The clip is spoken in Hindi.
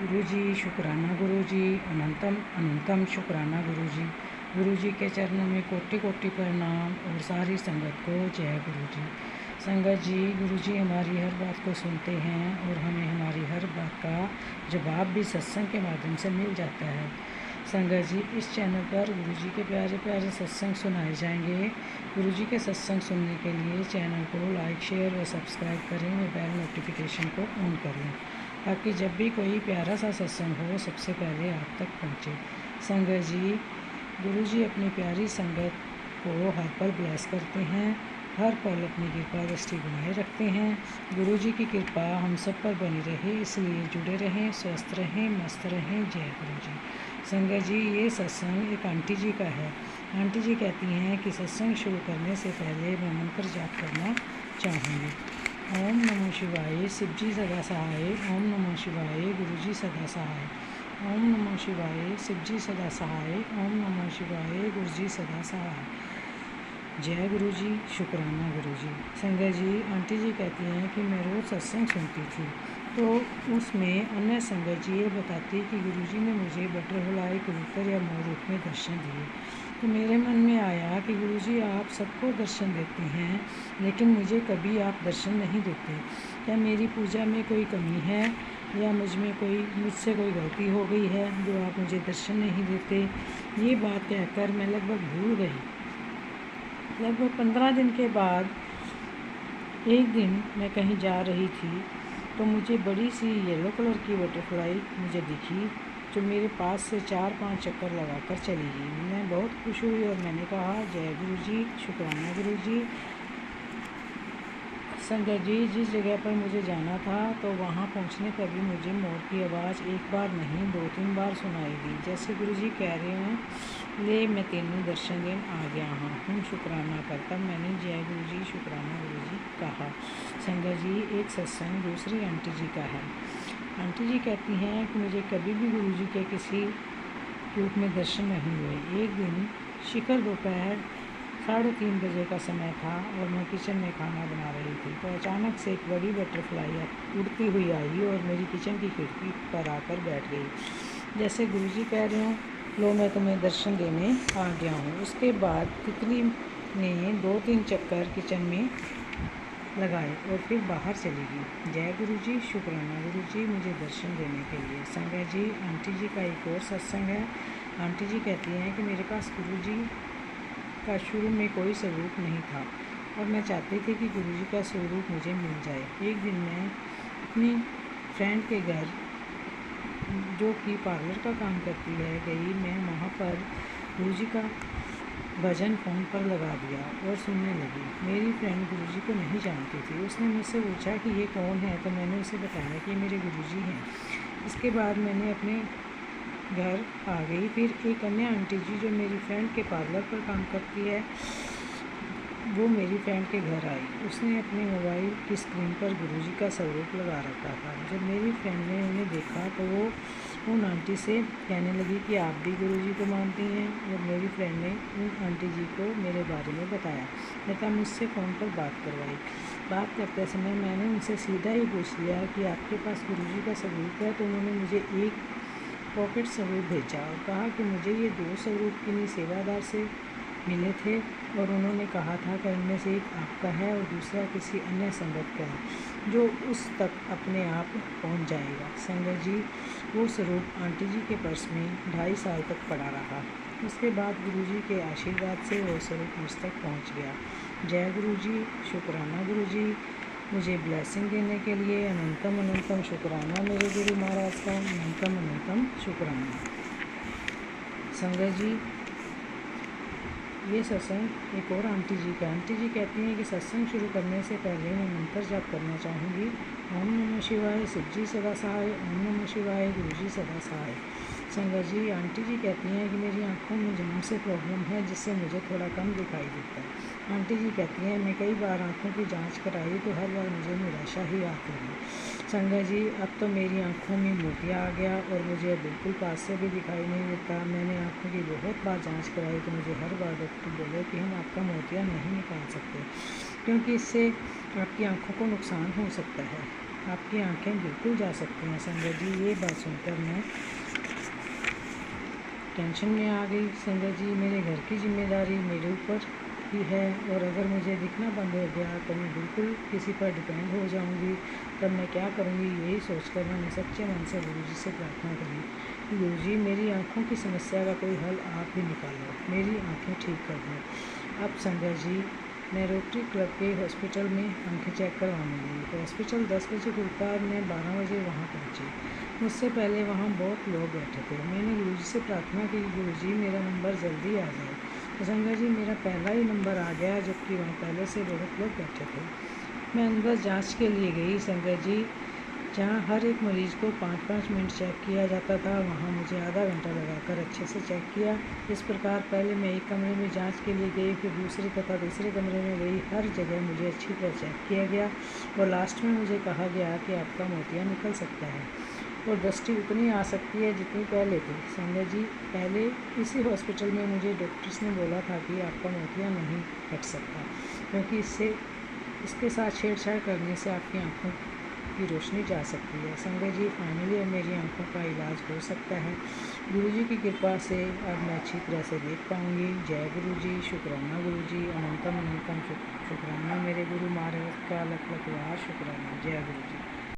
गुरुजी शुक्राना गुरुजी, अनंतम अनंतम शुक्राना गुरुजी। गुरुजी के चरणों में कोटि कोटि प्रणाम और सारी संगत को जय गुरुजी। संगत जी, गुरुजी हमारी हर बात को सुनते हैं और हमें हमारी हर बात का जवाब भी सत्संग के माध्यम से मिल जाता है। संगत जी, इस चैनल पर गुरुजी के प्यारे प्यारे सत्संग सुनाए जाएंगे। गुरुजी के सत्संग सुनने के लिए चैनल को लाइक, शेयर और सब्सक्राइब करें और बेल नोटिफिकेशन को ऑन करें ताकि जब भी कोई प्यारा सा सत्संग हो सबसे पहले आप तक पहुँचे। संगत जी, गुरुजी अपनी प्यारी संगत को हर पल ब्लेस करते हैं, हर पल अपनी कृपा दृष्टि बनाए रखते हैं। गुरुजी की कृपा हम सब पर बनी रहे, इसलिए जुड़े रहें, स्वस्थ रहें, मस्त रहें। जय गुरुजी। संगत जी, ये सत्संग एक आंटी जी का है। आंटी जी कहती हैं कि सत्संग शुरू करने से पहले मैं मंत्र जाप करना चाहूँगी। ओम नमो शिवाय, शिव जी सदा सहाय। ओम नमो शिवाय, गुरुजी सदा सहाय। ओम नमो शिवाय, शिव जी सदा सहाय। ओम नमो शिवाय, गुरुजी सदा सहाय। जय गुरुजी, शुक्राना गुरुजी। संगत जी, आंटी जी कहती हैं कि मैं रोज़ सत्संग सुनती थी तो उसमें अन्य संगत जी ये बताती कि गुरुजी ने मुझे बटरफ्लाई, कबूतर या मोर रूप में दर्शन दिए। तो मेरे मन में आया कि गुरुजी आप सबको दर्शन देते हैं, लेकिन मुझे कभी आप दर्शन नहीं देते। क्या मेरी पूजा में कोई कमी है या मुझसे कोई गलती हो गई है जो आप मुझे दर्शन नहीं देते? ये बात कहकर मैं लगभग भूल गई। लगभग 15 दिन के बाद एक दिन मैं कहीं जा रही थी तो मुझे बड़ी सी येलो कलर की बटरफ्लाई मुझे दिखी जो मेरे पास से 4-5 चक्कर लगाकर चली गई। मैं बहुत खुश हुई और मैंने कहा जय गुरुजी, शुक्राना गुरुजी। संगत जी, जिस जगह पर मुझे जाना था तो वहाँ पहुँचने पर भी मुझे मोर की आवाज़ एक बार नहीं 2-3 बार सुनाई दी। जैसे गुरुजी कह रहे हैं, ले मैं तेनू दर्शन देन आ गया हूँ शुक्राना कर। तब मैंने जय गुरुजी, शुक्राना गुरुजी कहा। संगत जी, एक सत्संग दूसरी आंटी जी का है। आंटी जी कहती हैं कि मुझे कभी भी गुरुजी के किसी रूप में दर्शन नहीं हुए। एक दिन शिखर दोपहर 3:30 बजे का समय था और मैं किचन में खाना बना रही थी तो अचानक से एक बड़ी बटरफ्लाई उड़ती हुई आई और मेरी किचन की खिड़की पर आकर बैठ गई। जैसे गुरुजी कह रहे हों, लो मैं तुम्हें दर्शन देने आ गया हूँ। उसके बाद तितली ने 2-3 चक्कर किचन में लगाए और फिर बाहर चली गई। जय गुरुजी, शुक्राना गुरुजी मुझे दर्शन देने के लिए। संगत जी, आंटी जी का एक और सत्संग है। आंटी जी कहती हैं कि मेरे पास गुरुजी का शुरू में कोई स्वरूप नहीं था और मैं चाहती थी कि गुरुजी का स्वरूप मुझे मिल जाए। एक दिन मैं अपनी फ्रेंड के घर, जो कि पार्लर का काम करती है, गई। मैं वहाँ पर गुरुजी का भजन फ़ोन पर लगा दिया और सुनने लगी। मेरी फ्रेंड गुरुजी को नहीं जानती थी। उसने मुझसे पूछा कि ये कौन है, तो मैंने उसे बताया कि मेरे गुरुजी हैं। इसके बाद मैंने अपने घर आ गई। फिर एक अन्य आंटी जी जो मेरी फ्रेंड के पार्लर पर काम करती है, वो मेरी फ्रेंड के घर आई। उसने अपने मोबाइल की स्क्रीन पर गुरुजी का स्वरूप लगा रखा था। जब मेरी फ्रेंड ने उन्हें देखा तो वो उन आंटी से कहने लगी कि आप भी गुरुजी को मानती हैं। और मेरी फ्रेंड ने उन आंटी जी को मेरे बारे में बताया तथा मुझसे फ़ोन पर बात करवाई। बात करते समय मैंने उनसे सीधा ही पूछ लिया कि आपके पास गुरुजी का स्वरूप है? तो उन्होंने मुझे एक पॉकेट स्वरूप भेजा और कहा कि मुझे ये 2 स्वरूप किन्हीं सेवादार से मिले थे और उन्होंने कहा था कि इनमें से एक आपका है और दूसरा किसी अन्य संगत का है जो उस तक अपने आप पहुंच जाएगा। संगत जी, वो स्वरूप आंटी जी के पर्स में 2.5 साल तक पड़ा रहा। उसके बाद गुरुजी के आशीर्वाद से वो स्वरूप मुझ तक पहुँच गया। जय गुरुजी, शुक्राना गुरुजी मुझे ब्लेसिंग देने के लिए। अनंतम अनंतम शुक्राना मेरे गुरु महाराज का, अनंतम अनंतम शुक्राना। संगत जी, ये सत्संग एक और आंटी जी का। आंटी जी कहती हैं कि सत्संग शुरू करने से पहले मैं मंत्र जाप करना चाहूँगी। ओम नमः शिवाय, शिव जी सदा सहाय। ओम नमः शिवाय, गुरुजी सदा सहाय। संगत जी, आंटी जी कहती हैं कि मेरी आँखों में जन्म से प्रॉब्लम है जिससे मुझे थोड़ा कम दिखाई देता है। आंटी जी कहती हैं मैं कई बार आँखों की जांच कराई तो हर बार मुझे निराशा ही आती है। संगत जी, अब तो मेरी आँखों में मोतिया आ गया और मुझे बिल्कुल पास से भी दिखाई नहीं देता। मैंने आँखों की बहुत बार जांच कराई तो मुझे हर बार डॉक्टर बोले कि हम आपका मोतिया नहीं निकाल सकते क्योंकि इससे आपकी आँखों को नुकसान हो सकता है। आपकी आंखें बिल्कुल जा सकती हैं। संगत जी, ये बात सुनकर मैं टेंशन में आ गई। संगत जी, मेरे घर की जिम्मेदारी मेरे ऊपर ही है और अगर मुझे दिखना बंद हो गया तो मैं बिल्कुल किसी पर डिपेंड हो जाऊंगी। तब मैं क्या करूंगी, यही सोचकर मैंने सच्चे मन से गुरुजी से प्रार्थना करी कि गुरुजी, मेरी आँखों की समस्या का कोई हल आप ही निकालो, मेरी आँखें ठीक कर दो। अब संगत जी, मैं रोटरी क्लब के हॉस्पिटल में आंखें चेक करवाने गई। हॉस्पिटल 10 बजे खुलता और मैं 12 बजे वहाँ पहुँची। मुझसे पहले वहाँ बहुत लोग बैठे थे। मैंने गुरुजी से प्रार्थना की, गुरुजी मेरा नंबर जल्दी आ जाए। तो संगत जी, मेरा पहला ही नंबर आ गया, जबकि वहाँ पहले से बहुत लोग बैठे थे। मैं अंदर जांच के लिए गई। संगत जी, जहाँ हर एक मरीज़ को 5-5 मिनट चेक किया जाता था, वहाँ मुझे आधा घंटा लगाकर अच्छे से चेक किया। इस प्रकार पहले मैं एक कमरे में जांच के लिए गई, फिर दूसरे तथा तीसरे कमरे में गई। हर जगह मुझे अच्छी तरह चेक किया गया और लास्ट में मुझे कहा गया कि आपका मोतिया निकल सकता है और दृष्टि उतनी आ सकती है जितनी पहले थी। संगत जी, पहले इसी हॉस्पिटल में मुझे डॉक्टर्स ने बोला था कि आपका मोतिया नहीं हट सकता, क्योंकि इसके साथ छेड़छाड़ करने से आपकी आँखों की रोशनी जा सकती है। संगत जी, फाइनली अब मेरी आंखों का इलाज हो सकता है। गुरुजी की कृपा से अब मैं अच्छी तरह से देख पाऊंगी। जय गुरुजी, शुक्राना गुरुजी, अनंतम अनंतम शुक्राना मेरे गुरु महाराज का, लख लख बार शुक्राना। जय गुरुजी।